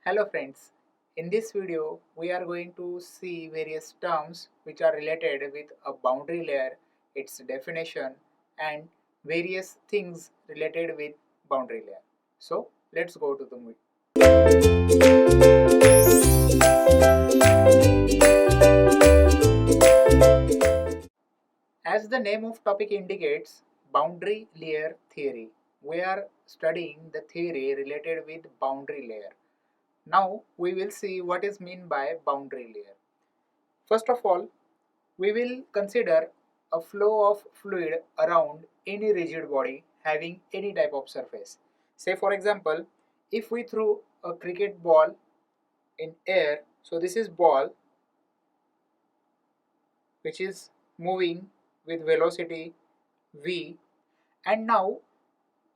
Hello friends, in this video we are going to see various terms which are related with a boundary layer, its definition and various things related with boundary layer. So let's go to the movie. As the name of topic indicates, boundary layer theory. We are studying the theory related with boundary layer. Now we will see what is meant by boundary layer. First of all, we will consider a flow of fluid around any rigid body having any type of surface. Say for example, if we throw a cricket ball in air, so this is ball which is moving with velocity v, and now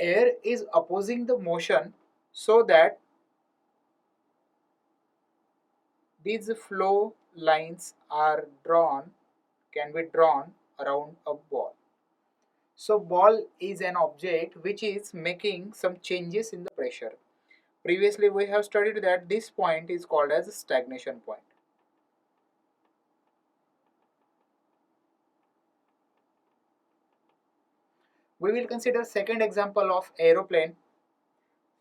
air is opposing the motion so that these flow lines are drawn, can be drawn around a ball. So ball is an object which is making some changes in the pressure. Previously we have studied that this point is called as a stagnation point. We will consider second example of aeroplane.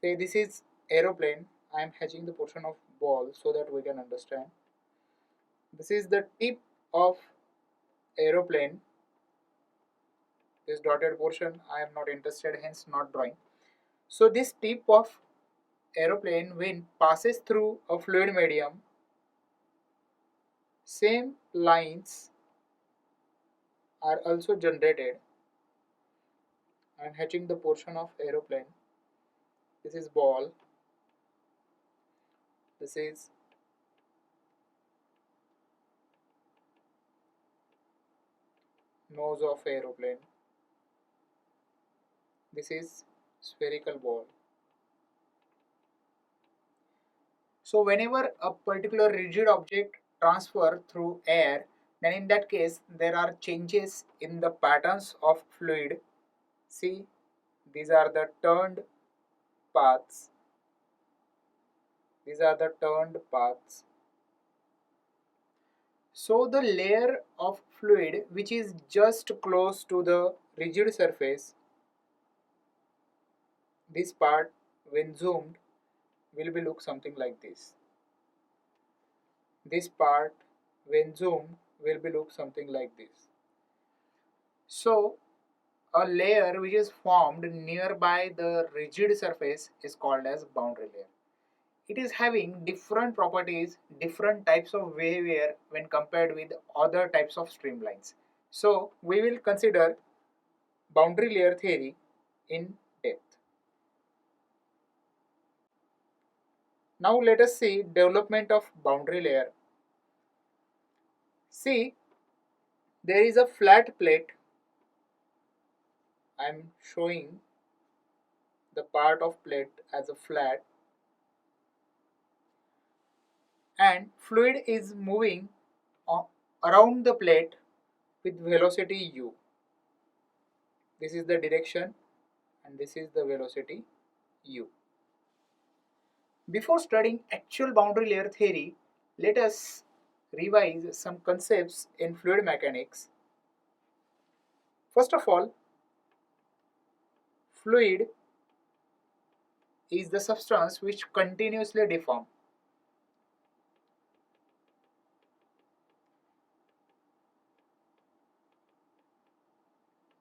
Say this is aeroplane. I am hatching the portion of ball so that we can understand. This is the tip of aeroplane. This dotted portion I am not interested, hence not drawing. So this tip of aeroplane when passes through a fluid medium, same lines are also generated. I am hatching the portion of aeroplane. This is ball. This is nose of aeroplane. This is spherical ball. So whenever a particular rigid object transfer through air, then in that case there are changes in the patterns of fluid. See, these are the turned paths. These are the turned paths. So the layer of fluid which is just close to the rigid surface, this part when zoomed will be look something like this. This part when zoomed will be look something like this. So a layer which is formed nearby the rigid surface is called as boundary layer. It is having different properties, different types of behavior when compared with other types of streamlines. So we will consider boundary layer theory in depth. Now let us see development of boundary layer. See, there is a flat plate. I am showing the part of plate as a flat, and fluid is moving around the plate with velocity u. This is the direction and this is the velocity u. Before studying actual boundary layer theory, let us revise some concepts in fluid mechanics. First of all, fluid is the substance which continuously deforms.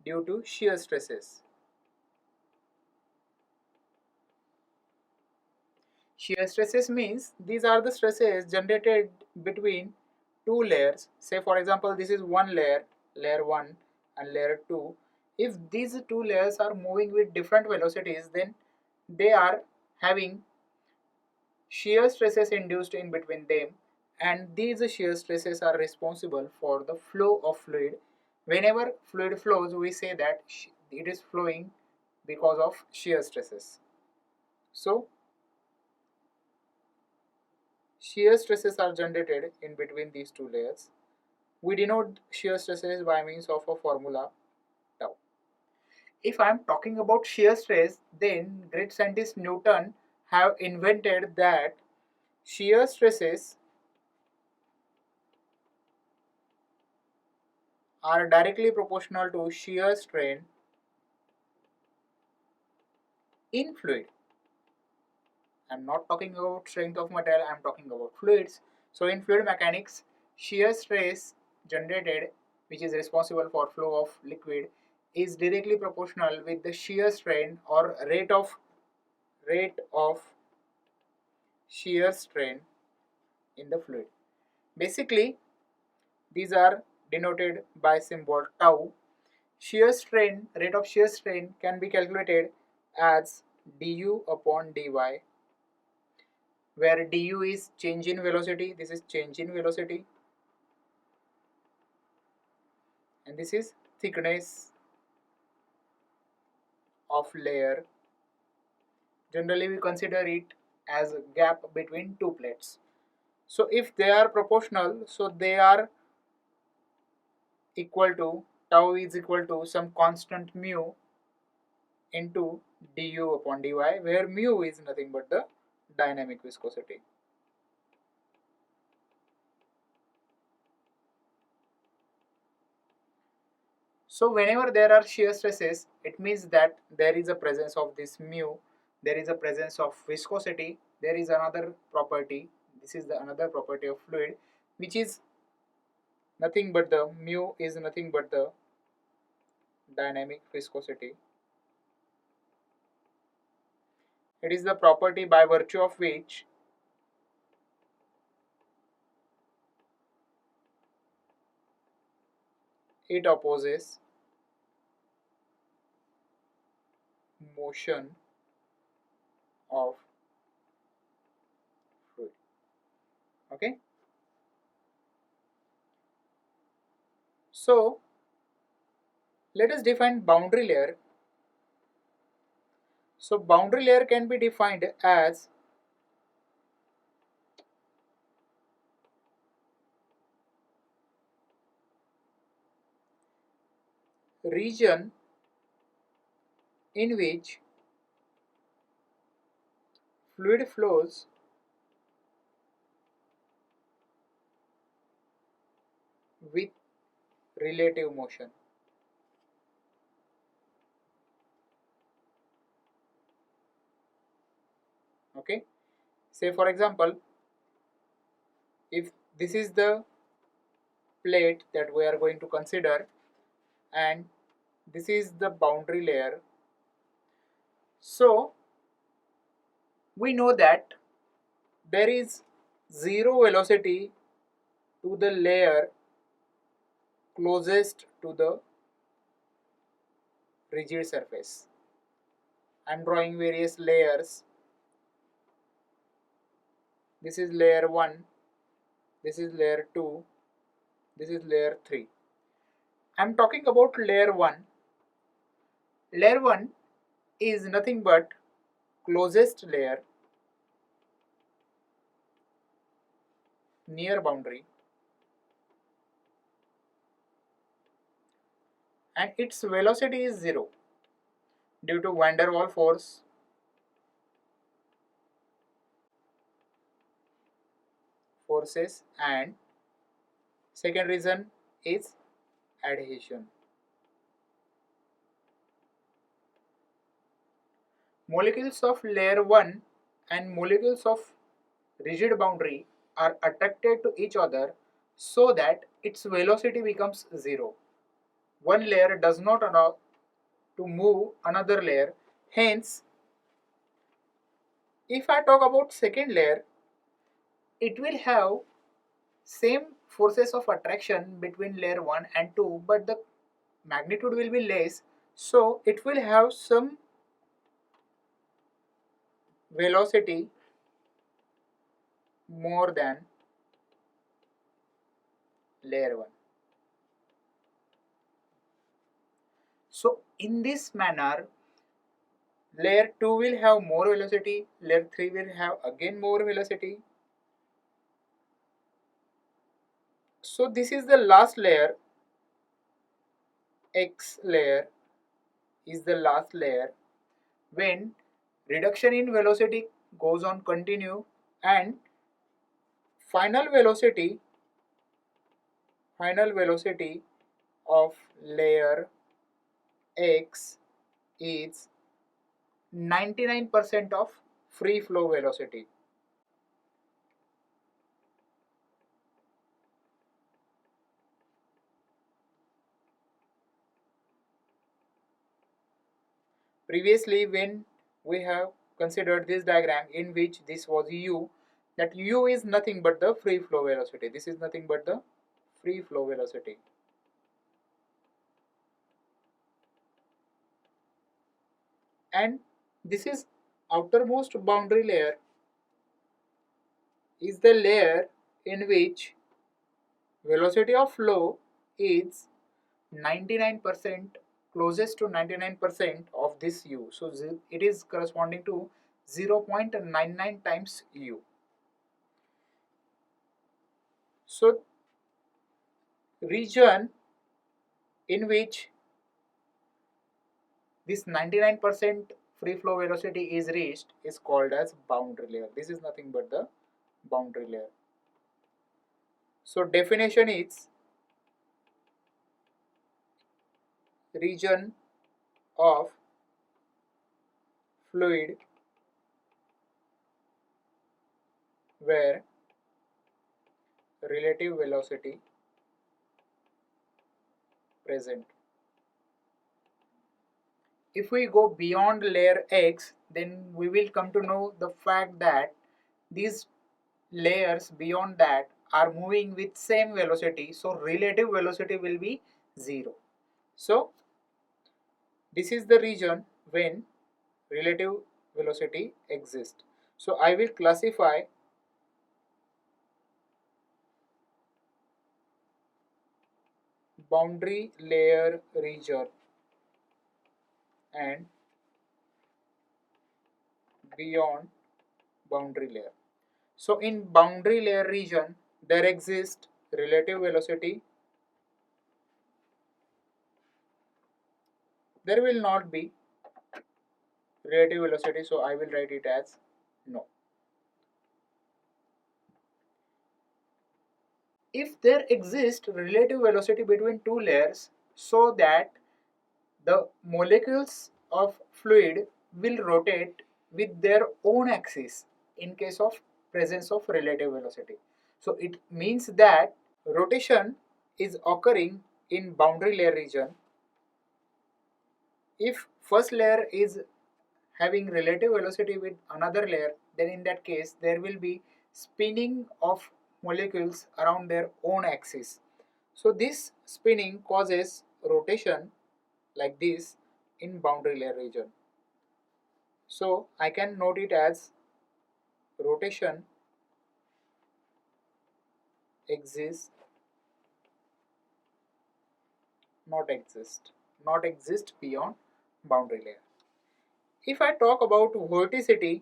Due to shear stresses. Shear stresses means these are the stresses generated between two layers. Say for example this is one layer, layer 1 and layer 2. If these two layers are moving with different velocities, then they are having shear stresses induced in between them, and these shear stresses are responsible for the flow of fluid. Whenever fluid flows, we say that it is flowing because of shear stresses. So shear stresses are generated in between these two layers. We denote shear stresses by means of a formula tau. If I am talking about shear stress, then great scientist Newton have invented that shear stresses are directly proportional to shear strain in fluid. I'm not talking about strength of material, I'm talking about fluids. So in fluid mechanics, shear stress generated, which is responsible for flow of liquid, is directly proportional with the shear strain or rate of shear strain in the fluid. Basically, these are denoted by symbol tau. Shear strain, rate of shear strain can be calculated as du upon dy, where du is change in velocity, this is change in velocity, and this is thickness of layer. Generally we consider it as a gap between two plates. So if they are proportional, so they are equal to, tau is equal to some constant mu into du upon dy, where mu is nothing but the dynamic viscosity. So whenever there are shear stresses, it means that there is a presence of this mu, there is a presence of viscosity, there is another property, this is the another property of fluid, which is nothing but the mu is nothing but the dynamic viscosity. It is the property by virtue of which it opposes motion of fluid. Okay, so let us define boundary layer. So boundary layer can be defined as region in which fluid flows with relative motion. Okay, say for example, if this is the plate that we are going to consider and this is the boundary layer, so we know that there is zero velocity to the layer closest to the rigid surface. I am drawing various layers. This is layer 1, this is layer 2, this is layer 3. I am talking about layer 1. Layer 1 is nothing but closest layer near boundary, and its velocity is 0 due to van der Waals forces, and second reason is adhesion. Molecules of layer 1 and molecules of rigid boundary are attracted to each other so that its velocity becomes 0. One layer does not allow to move another layer. Hence, if I talk about second layer, it will have same forces of attraction between layer 1 and 2, but the magnitude will be less, so it will have some velocity more than layer 1. So in this manner, layer 2 will have more velocity, layer 3 will have again more velocity. So this is the last layer, X layer is the last layer when reduction in velocity goes on continue and final velocity of layer X is 99% of free flow velocity. Previously, when we have considered this diagram in which this was u, that u is nothing but the free flow velocity. This is nothing but the free flow velocity. And this is outermost boundary layer is the layer in which velocity of flow is 99%, closest to 99% of this u. So it is corresponding to 0.99 times u. So region in which this 99% free flow velocity is reached is called as boundary layer. This is nothing but the boundary layer. So definition is region of fluid where relative velocity present. If we go beyond layer X, then we will come to know the fact that these layers beyond that are moving with same velocity, so relative velocity will be 0. So this is the region when relative velocity exists. So I will classify boundary layer region and beyond boundary layer. So in boundary layer region there exists relative velocity. There will not be relative velocity, so I will write it as no. If there exists relative velocity between two layers, so that the molecules of fluid will rotate with their own axis in case of presence of relative velocity. So it means that rotation is occurring in boundary layer region. If first layer is having relative velocity with another layer, then in that case there will be spinning of molecules around their own axis. So this spinning causes rotation like this in boundary layer region. So I can note it as rotation exists, not exist beyond boundary layer. If I talk about vorticity,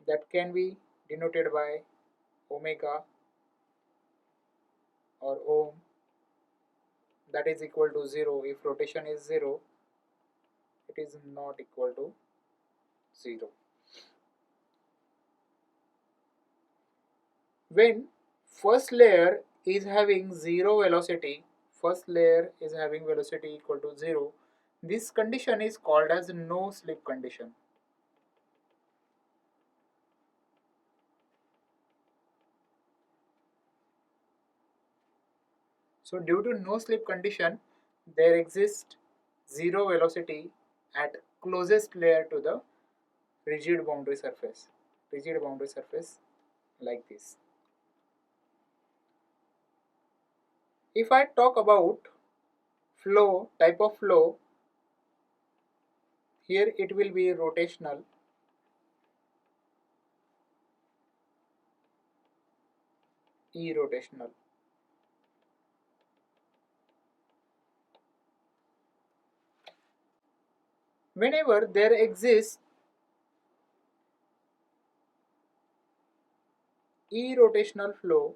that can be denoted by omega or ohm, that is equal to 0. If rotation is 0, it is not equal to 0. When first layer is having 0 velocity, first layer is having velocity equal to 0, this condition is called as no slip condition. So due to no slip condition, there exists 0 velocity at closest layer to the rigid boundary surface like this. If I talk about flow, type of flow, here it will be rotational, irrotational. Whenever there exists irrotational flow,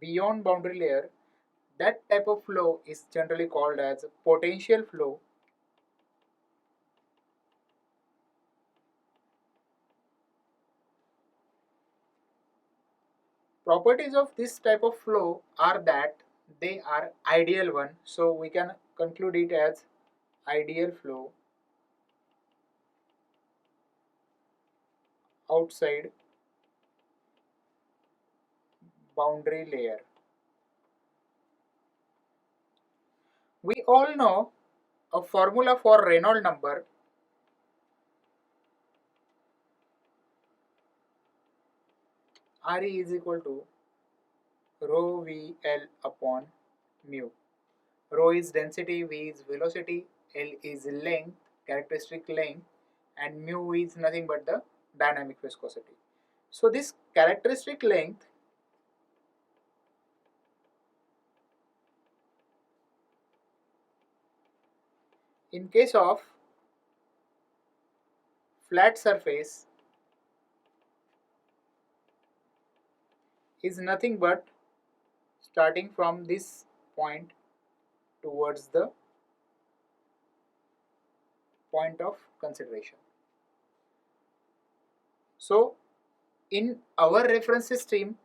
beyond boundary layer, That type of flow is generally called as potential flow. Properties of this type of flow are that they are ideal one, so we can conclude it as ideal flow outside boundary layer. We all know a formula for Reynolds number. Re is equal to rho VL upon mu. Rho is density, V is velocity, L is length, characteristic length, and mu is nothing but the dynamic viscosity. So this characteristic length in case of flat surface is nothing but starting from this point towards the point of consideration. So in our reference system,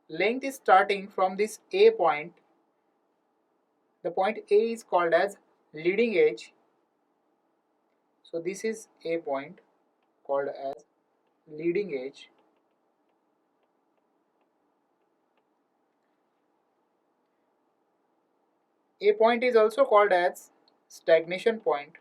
length is starting from this A point. The point A is called as leading edge. So this is A point called as leading edge. A point is also called as stagnation point.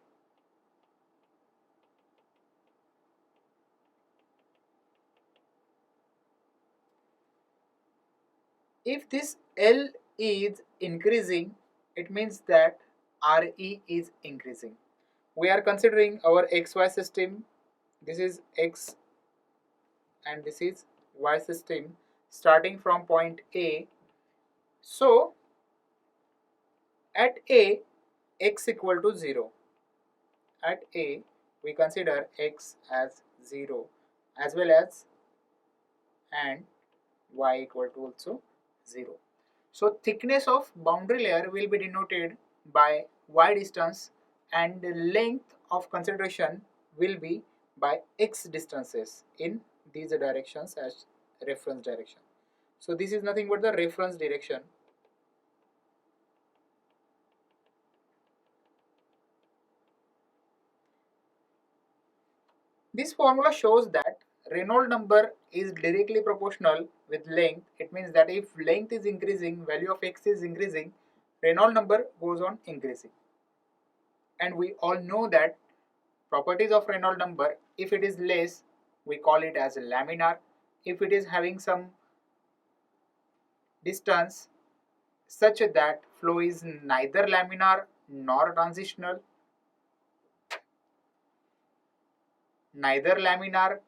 If this L is increasing, it means that Re is increasing. We are considering our XY system. This is X and this is Y system starting from point A. So at A, X equal to 0. At A, we consider X as 0 as well as and Y equal to also 0. So thickness of boundary layer will be denoted by Y distance and the length of consideration will be by X distances in these directions as reference direction. So this is nothing but the reference direction. This formula shows that Reynolds number is directly proportional with length. It means that if length is increasing, value of X is increasing, Reynolds number goes on increasing. And we all know that properties of Reynolds number, if it is less, we call it as a laminar. If it is having some distance such that flow is neither laminar nor transitional, neither laminar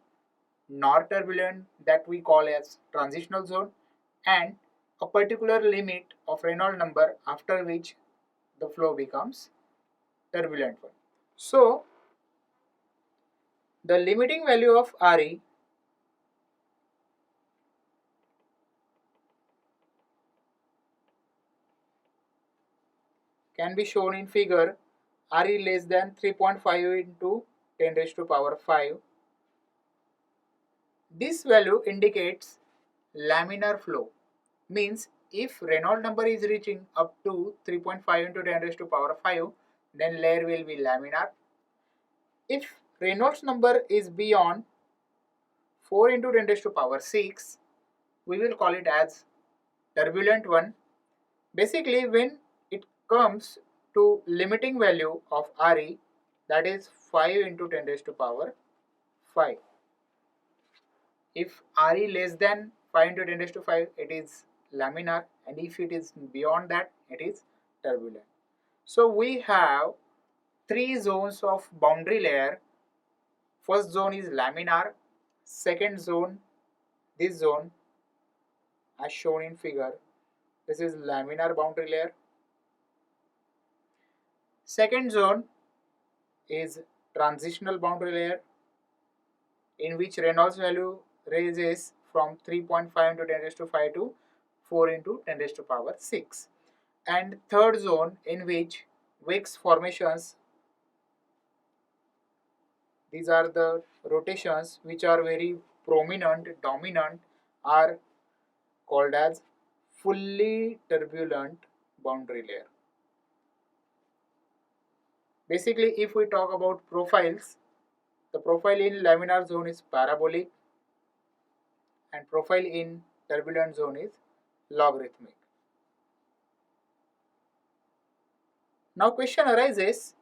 nor turbulent, that we call as transitional zone, and a particular limit of Reynolds number after which the flow becomes turbulent one. So the limiting value of Re can be shown in figure. Re less than 3.5 into 10 raised to power 5. This value indicates laminar flow, means if Reynolds number is reaching up to 3.5 into 10 raised to power 5, then layer will be laminar. If Reynolds number is beyond 4 into 10 raised to power 6, we will call it as turbulent one. Basically, when it comes to limiting value of Re, that is 5 into 10 raised to power 5. If Re less than 5 into 10 raised to 5, it is laminar, and if it is beyond that, it is turbulent. So we have three zones of boundary layer. First zone is laminar, second zone, this zone as shown in figure, this is laminar boundary layer. Second zone is transitional boundary layer, in which Reynolds value raises from 3.5 into 10 raised to 5 to 4 into 10 raised to power 6. and third zone in which wicks formations, these are the rotations which are very prominent, dominant, are called as fully turbulent boundary layer. Basically, if we talk about profiles, the profile in laminar zone is parabolic and profile in turbulent zone is logarithmic. Now question arises,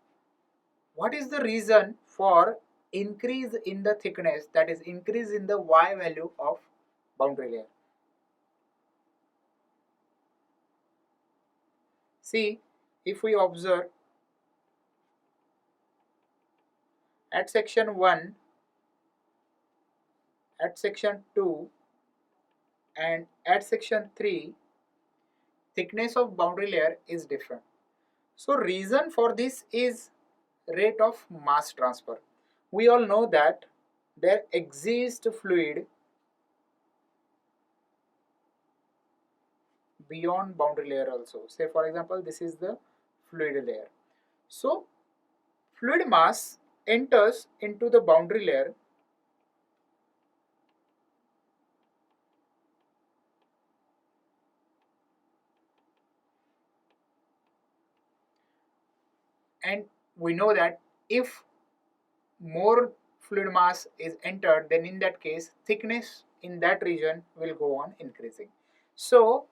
what is the reason for increase in the thickness, that is increase in the y value of boundary layer? See, if we observe at section 1, at section 2 and at section 3, thickness of boundary layer is different. So reason for this is rate of mass transfer. We all know that there exists fluid beyond boundary layer also. Say for example, this is the fluid layer. So fluid mass enters into the boundary layer and we know that if more fluid mass is entered, then in that case thickness in that region will go on increasing. So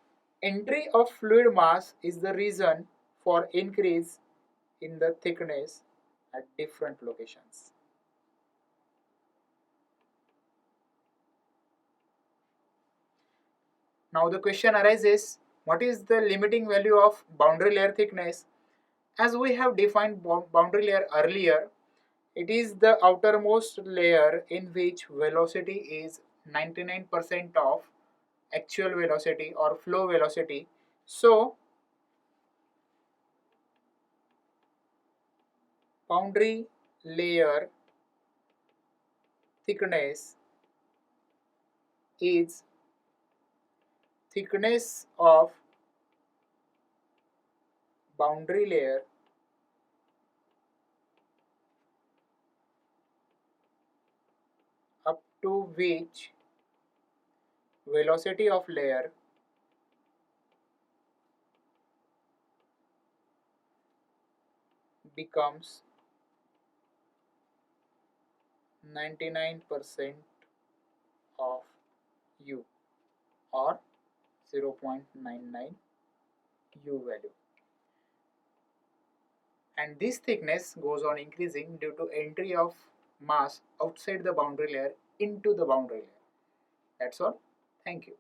entry of fluid mass is the reason for increase in the thickness at different locations. Now the question arises, what is the limiting value of boundary layer thickness? As we have defined boundary layer earlier, it is the outermost layer in which velocity is 99% of actual velocity or flow velocity. So boundary layer thickness is thickness of boundary layer up to which velocity of layer becomes 99% of u or 0.99 u value, and this thickness goes on increasing due to entry of mass outside the boundary layer into the boundary layer. That's all. Thank you.